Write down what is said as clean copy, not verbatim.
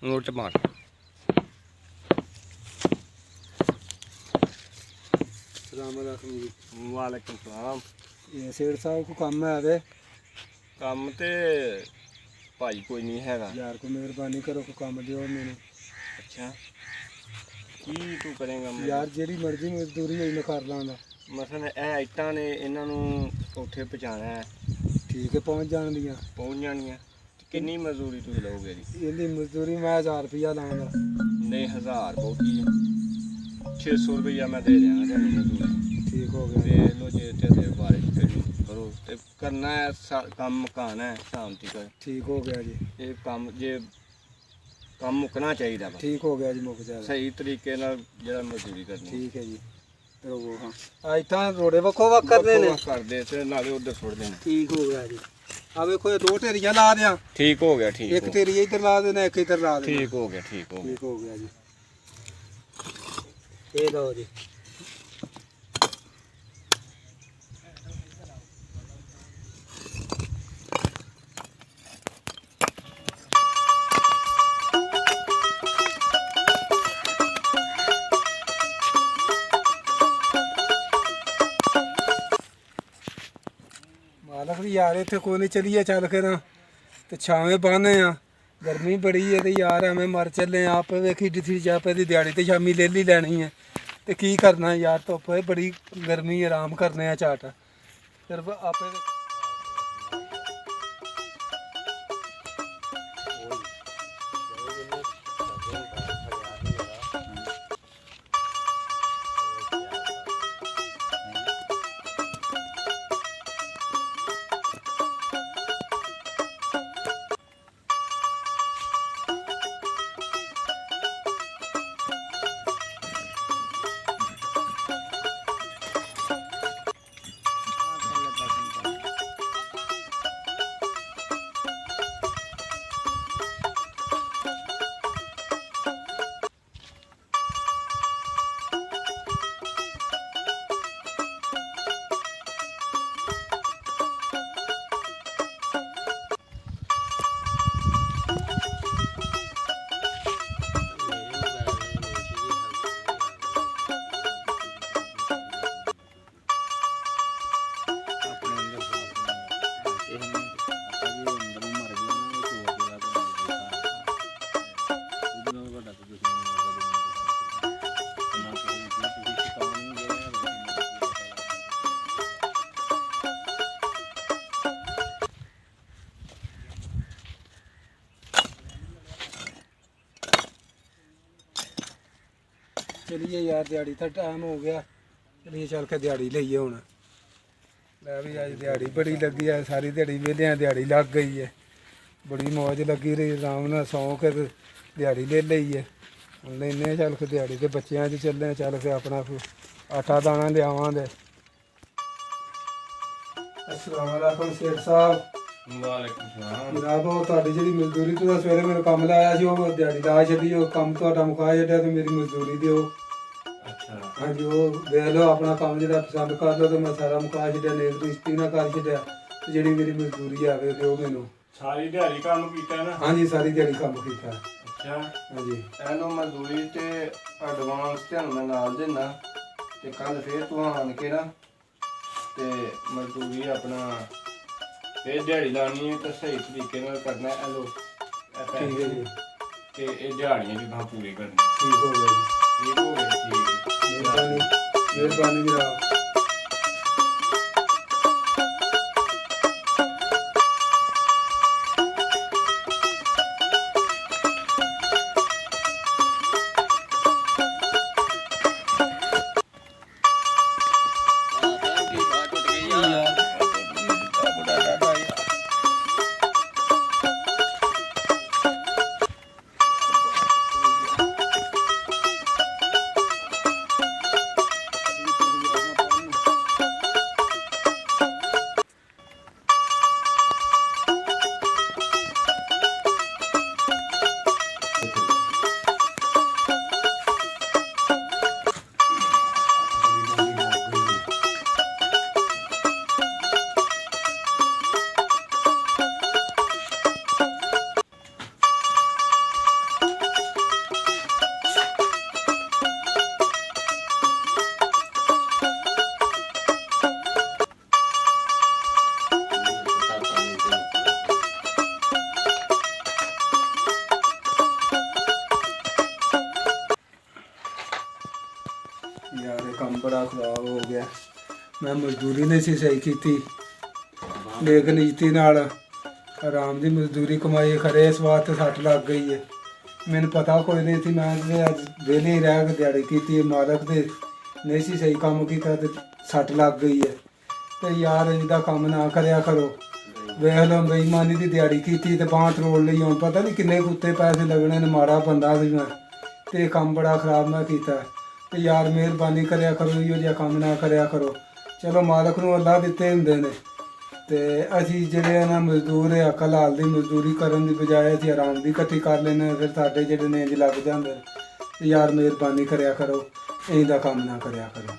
Note च मार। सलामकुम जी। वालेकुम सलाम। ये सेठ साहब को काम है वे काम ते भाई कोई नहीं हैगा यार को मेहरबानी करो को काम दियो मैंने। अच्छा की तू करेगा यार जेड़ी मर्जी मजदूरी होई मैं कर लांगा। मसलन ਇਹ ਇੱਟਾਂ ਨੇ ਇਹਨਾਂ ਨੂੰ ਉੱਥੇ ਪਹੁੰਚਾਉਣਾ ਹੈ ठीक है पहुंच जान दियां ਪਹੁੰਚ ਜਾਣੀਆਂ ਤੇ ਕਿੰਨੀ ਮਜ਼ਦੂਰੀ ਤੁਸੀਂ ਲਓਗੇ ਜੀ ਇਹਦੀ ਮਜ਼ਦੂਰੀ ਮੈਂ 1000 ਰੁਪਇਆ ਲਾਂਗਾ। ਨਹੀਂ 1000 ਬਹੁਤੀ ਹੈ 600 ਰੁਪਇਆ ਮੈਂ ਦੇ ਦਿਆਂਗਾ ਤੁਹਾਨੂੰ ਮਜ਼ਦੂਰੀ ठीक हो गया ਵੇਖ ਲਓ ਜੇ ਤੇ ਬਾਰੇ ਕਰੋ ਤੇ ਕਰਨਾ ਹੈ ਕੰਮ ਮੁਕਾਉਣਾ ਹੈ ਸ਼ਾਮ ਤੱਕ ठीक हो गया जी। ਇਹ ਕੰਮ ਜੇ ਕੰਮ ਮੁੱਕਣਾ ਚਾਹੀਦਾ ਵਾ ठीक हो गया जी मुक जाएगा। ਸਹੀ ਤਰੀਕੇ ਨਾਲ ਜਿਹੜਾ ਮਜ਼ਦੂਰੀ ਕਰਨੀ ठीक है जी। तो वो हाँ आइटा रोड़े वक्को वक करने ने ਕਰਦੇ ਤੇ ਨਾਲੇ ਉਧਰ ਸੁੱਟ ਦੇਣਾ ठीक हो गया जी। आ देखो ये दो ढेरियां ला दियां ਠੀਕ ਹੋ ਗਿਆ ਠੀਕ एक ढेरी इधर ला देना एक इधर ला देना। ਠੀਕ ਹੋ ਗਿਆ ਠੀਕ ਹੋ ਗਿਆ ठीक हो गया जी। ये लो जी। मालक भी यार इतने कोई नहीं चलिए चल के ना तो छावे बहने आ गर्मी बड़ी है तो यार हमें मर चले आप वेखी जिथी जापे दी दिहाड़ी तो शामी ले ली लैनी है तो की करना यार धुप्प है बड़ी गर्मी आराम करने आ झट फिर आपे चलिए यार दिहाड़ी का टाइम हो गया चलिए चल के दिहाड़ी लईए हुण मैं भी अज दिहाड़ी बड़ी लगी है सारी दिहाड़ी वेलियां दिहाड़ी लग गई है बड़ी मौज लगी रही आराम नाल सौ के दिहाड़ी ले ली है हुण लैने चल के दिहाड़ी के बच्चों च चले चल के अपना आटा दाना लियावांगे। अस्सलाम वालेकुम सेठ साहब। ਵਾਲੇਕੁਮ ਸਲਾਮ जनाब वो तुहाडी जिहड़ी मजदूरी तुसीं सवेरे मैनूं काम लाया सी वो दिहाड़ी ला छड्डी वो काम तुहाडा मुका छड्डिया ते मेरी मजदूरी दिओ। ਅੱਛਾ हाँ जी वो देख लो अपना काम जो पसंद कर लो तो मैं सारा मुका छड्डिया लेबर रिश्ती ना कर छड्डिया ते जिहड़ी मेरी मजदूरी आवे दिओ मैनूं। ਸਾਰੀ ਦਿਹਾੜੀ ਕੰਮ ਕੀਤਾ ਨਾ हाँ जी सारी दिहाड़ी काम कीता। ਅੱਛਾ हाँ जी ਇਹਨੂੰ ਮਜ਼ਦੂਰੀ ਤੇ ਐਡਵਾਂਸ ਤੁਹਾਨੂੰ ਮੈਂ ਨਾਲ ਦੇਣਾ ਤੇ ਕੱਲ ਫੇਰ ਤੂੰ ਆਣ ਕੇ ਨਾ ਤੇ ਮਜ਼ਦੂਰੀ ਆਪਣਾ ਫੇਰ ਦਿਹਾੜੀ ਲਾਣੀ ਹੈ ਤਾਂ ਸਹੀ ਤਰੀਕੇ ਨਾਲ ਕਰਨਾ ਹੈ ਲੋ ठीक है जी ਤੇ ਇਹ ਦਿਹਾੜੀਆਂ ਵੀ ਗਾਂ ਪੂਰੀ ਕਰਨੀ ठीक हो गया जी। ਠੀਕ ਹੋ ਗਿਆ ਠੀਕ मेहरबानी मेहरबानी जनाब। ਕੰਮ ਬੜਾ ਖਰਾਬ ਹੋ ਗਿਆ। ਮੈਂ ਮਜ਼ਦੂਰੀ ਨਹੀਂ ਸੀ ਸਹੀ ਕੀਤੀ, ਨੇਕ ਨੀਤੀ ਨਾਲ ਆਰਾਮ ਦੀ ਮਜ਼ਦੂਰੀ ਕਮਾਈ ਖਰੇ, ਇਸ ਵਾਸਤੇ ਸੱਟ ਲੱਗ ਗਈ ਹੈ। ਮੈਨੂੰ ਪਤਾ ਕੋਈ ਨਹੀਂ ਸੀ, ਮੈਂ ਤੇ ਅੱਜ ਵਿਹਲੇ ਹੀ ਰਹਿ ਕੇ ਦਿਹਾੜੀ ਕੀਤੀ ਹੈ, ਮਾਲਕ ਦੇ ਨਹੀਂ ਸੀ ਸਹੀ ਕੰਮ ਕੀਤਾ ਤੇ ਸੱਟ ਲੱਗ ਗਈ ਹੈ। ਤੇ ਯਾਰ ਇਹਦਾ ਕੰਮ ਨਾ ਕਰਿਆ ਕਰੋ। ਵੇਖ ਲਓ ਬੇਈਮਾਨੀ ਦੀ ਦਿਹਾੜੀ ਕੀਤੀ ਤੇ ਬਾਂਹ ਤਰੋੜ ਲਈ, ਹੁਣ ਪਤਾ ਨਹੀਂ ਕਿੰਨੇ ਕੁੱਤੇ ਪੈਸੇ ਲੱਗਣੇ ਨੇ, ਮਾੜਾ ਬੰਦਾ ਸੀ ਮੈਂ ਤੇ ਕੰਮ ਬੜਾ ਖਰਾਬ ਮੈਂ ਕੀਤਾ। ਤੇ ਯਾਰ ਮਿਹਰਬਾਨੀ ਕਰਿਆ ਕਰੋ, ਇਹੋ ਜਿਹਾ ਕੰਮ ਨਾ ਕਰਿਆ ਕਰੋ। ਚਲੋ ਮਾਲਕ ਨੂੰ ਅੱਲਾ ਦਿੱਤੇ ਹੁੰਦੇ ਨੇ, ਤੇ ਅਸੀਂ ਜਿਹੜੇ ਆ ਨਾ ਮਜ਼ਦੂਰ ਆ, ਅਕਲ ਹਾਲ ਦੀ ਮਜ਼ਦੂਰੀ ਕਰਨ ਦੀ ਬਜਾਏ ਅਸੀਂ ਆਰਾਮ ਦੀ ਇਕੱਠੀ ਕਰ ਲੈਂਦੇ, ਫਿਰ ਸਾਡੇ ਜਿਹੜੇ ਨੇ ਇੰਝ ਲੱਗ ਜਾਂਦੇ। ਤੇ ਯਾਰ ਮਿਹਰਬਾਨੀ ਕਰਿਆ ਕਰੋ, ਇਹਦਾ ਕੰਮ ਨਾ ਕਰਿਆ ਕਰੋ।